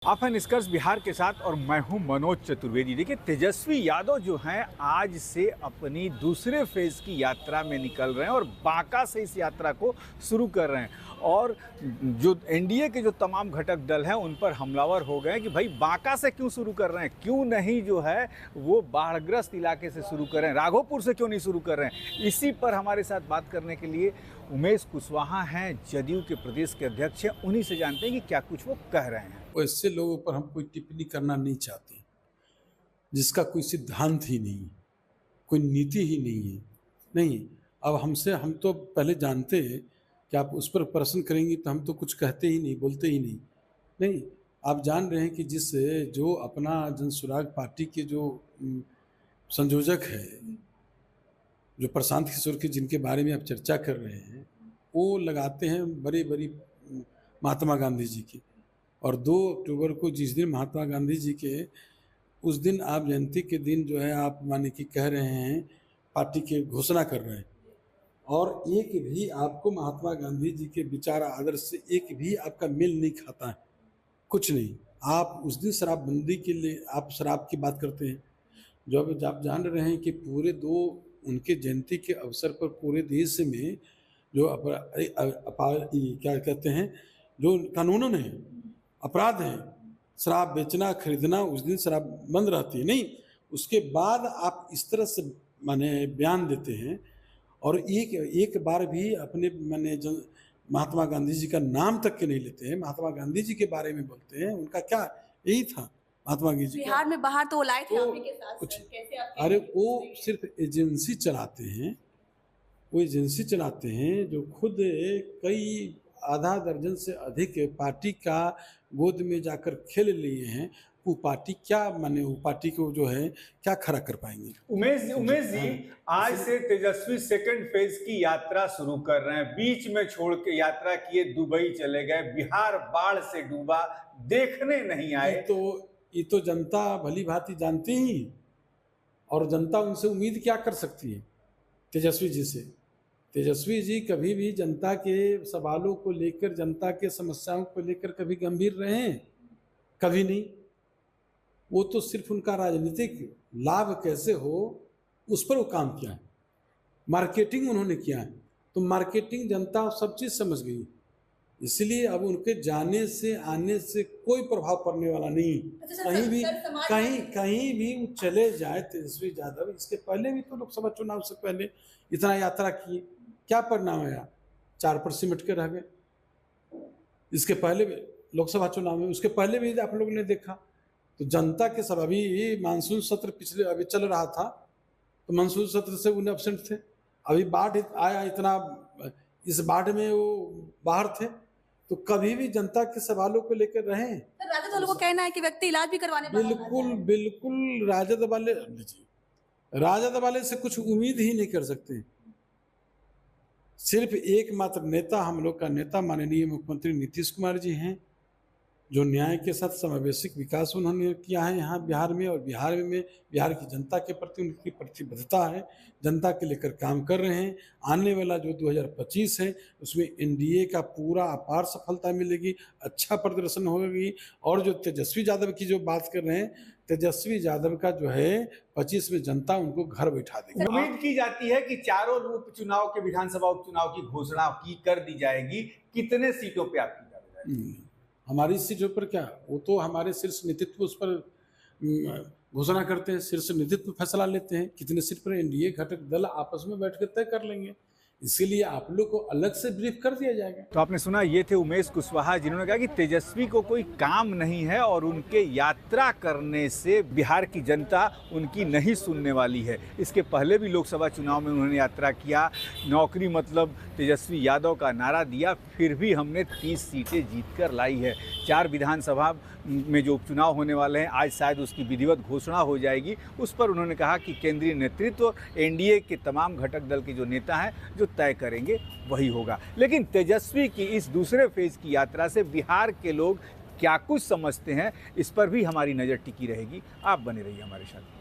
आप हैं निष्कर्ष बिहार के साथ और मैं हूं मनोज चतुर्वेदी। देखिए, तेजस्वी यादव जो हैं आज से अपनी दूसरे फेज की यात्रा में निकल रहे हैं और बांका से इस यात्रा को शुरू कर रहे हैं। और जो एनडीए के जो तमाम घटक दल हैं उन पर हमलावर हो गए कि भाई बांका से क्यों शुरू कर रहे हैं, क्यों नहीं जो है वो बाढ़ग्रस्त इलाके से शुरू कर रहे हैं, राघोपुर से क्यों नहीं शुरू कर रहे हैं। इसी पर हमारे साथ बात करने के लिए उमेश कुशवाहा हैं, जदयू के प्रदेश के अध्यक्ष हैं। उन्हीं से जानते हैं कि क्या कुछ वो कह रहे हैं। ऐसे लोगों पर हम कोई टिप्पणी करना नहीं चाहते जिसका कोई सिद्धांत ही नहीं, कोई नीति ही नहीं है। नहीं, अब हम तो पहले जानते हैं कि आप उस पर प्रश्न करेंगी तो हम तो कुछ कहते ही नहीं, बोलते ही नहीं। नहीं, आप जान रहे हैं कि जो अपना जनसुराग पार्टी के जो संयोजक है, जो प्रशांत किशोर के जिनके बारे में आप चर्चा कर रहे हैं, वो लगाते हैं बड़ी बड़ी महात्मा गांधी जी की। और 2 अक्टूबर को जिस दिन महात्मा गांधी जी के उस दिन आप जयंती के दिन जो है आप माने कि कह रहे हैं पार्टी के घोषणा कर रहे हैं, और एक भी आपको महात्मा गांधी जी के विचार आदर्श से एक भी आपका मेल नहीं खाता है, कुछ नहीं। आप उस दिन शराबबंदी के लिए आप शराब की बात करते हैं, जब आप जान रहे हैं कि पूरे 2 उनके जयंती के अवसर पर पूरे देश में जो क्या कहते हैं, जो कानूनन है, अपराध है, शराब बेचना खरीदना, उस दिन शराब बंद रहती है। नहीं, उसके बाद आप इस तरह से माने बयान देते हैं और एक बार भी अपने माने महात्मा गांधी जी का नाम तक के नहीं लेते हैं, महात्मा गांधी जी के बारे में बोलते हैं। उनका क्या यही था महात्मा गांधी जी बिहार में बाहर तो लाए थे आप ही के साथ कुछ, कैसे आपके अरे वो सिर्फ एजेंसी चलाते हैं, वो एजेंसी चलाते हैं जो खुद कई आधा दर्जन से अधिक पार्टी का गोद में जाकर खेल लिए हैं। वो पार्टी क्या माने, वो पार्टी को जो है क्या खड़ा कर पाएंगे। उमेश जी, आज से तेजस्वी सेकंड फेज की यात्रा शुरू कर रहे हैं। बीच में छोड़ के यात्रा किए, दुबई चले गए, बिहार बाढ़ से डूबा, देखने नहीं आए। ये तो जनता भली भांति जानती ही, और जनता उनसे उम्मीद क्या कर सकती है तेजस्वी जी से। तेजस्वी जी कभी भी जनता के सवालों को लेकर, जनता के समस्याओं को लेकर कभी गंभीर रहे हैं? कभी नहीं। वो तो सिर्फ उनका राजनीतिक लाभ कैसे हो उस पर वो काम किया है, मार्केटिंग उन्होंने किया है। तो मार्केटिंग जनता सब चीज़ समझ गई, इसलिए अब उनके जाने से आने से कोई प्रभाव पड़ने वाला नहीं। कहीं भी वो चले जाए तेजस्वी यादव। इसके पहले भी तो लोकसभा चुनाव से पहले इतना यात्रा किए, क्या परिणाम आया? 4 पर सिमट के रह गए। इसके पहले भी लोकसभा चुनाव में, उसके पहले भी आप लोगों ने देखा। तो जनता के सब, अभी मानसून सत्र पिछले अभी चल रहा था, तो मानसून सत्र से उन्हें एब्सेंट थे। अभी बाढ़ आया, इतना इस बाढ़ में वो बाहर थे। तो कभी भी जनता के सवालों को लेकर रहे। राजद वालों को कहना है कि व्यक्ति इलाज भी करवाने बिल्कुल राजद वाले से कुछ उम्मीद ही नहीं कर सकते। सिर्फ एकमात्र नेता, हम लोग का नेता माननीय मुख्यमंत्री नीतीश कुमार जी हैं, जो न्याय के साथ समावेशिक विकास उन्होंने किया है यहाँ बिहार में। और बिहार की जनता के प्रति उनकी प्रतिबद्धता है, जनता के लेकर काम कर रहे हैं। आने वाला जो 2025 है उसमें एनडीए का पूरा अपार सफलता मिलेगी, अच्छा प्रदर्शन होगी। और जो तेजस्वी यादव की जो बात कर रहे हैं, तेजस्वी यादव का जो है 25 में जनता उनको घर बैठा देगी। उम्मीद की जाती है कि चारों उपचुनाव के, विधानसभा उपचुनाव की घोषणा कर दी जाएगी। कितने सीटों पे आप की जाएगी? हमारी सीटों पर क्या, वो तो हमारे शीर्ष नेतृत्व उस पर घोषणा करते हैं, शीर्ष नेतृत्व फैसला लेते हैं। कितने सीट पर एनडीए घटक दल आपस में बैठ कर तय कर लेंगे, इसीलिए आप लोग को अलग से ब्रीफ कर दिया जाएगा। तो आपने सुना, ये थे उमेश कुशवाहा, जिन्होंने कहा कि तेजस्वी को कोई काम नहीं है और उनके यात्रा करने से बिहार की जनता उनकी नहीं सुनने वाली है। इसके पहले भी लोकसभा चुनाव में उन्होंने यात्रा किया, नौकरी मतलब तेजस्वी यादव का नारा दिया, फिर भी हमने 30 सीटें जीत कर लाई है। 4 विधानसभा में जो उपचुनाव होने वाले हैं, आज शायद उसकी विधिवत घोषणा हो जाएगी। उस पर उन्होंने कहा कि केंद्रीय नेतृत्व, एनडीए के तमाम घटक दल के जो नेता हैं, जो तय करेंगे वही होगा। लेकिन तेजस्वी की इस दूसरे फेज की यात्रा से बिहार के लोग क्या कुछ समझते हैं, इस पर भी हमारी नज़र टिकी रहेगी। आप बने रहिए हमारे साथ।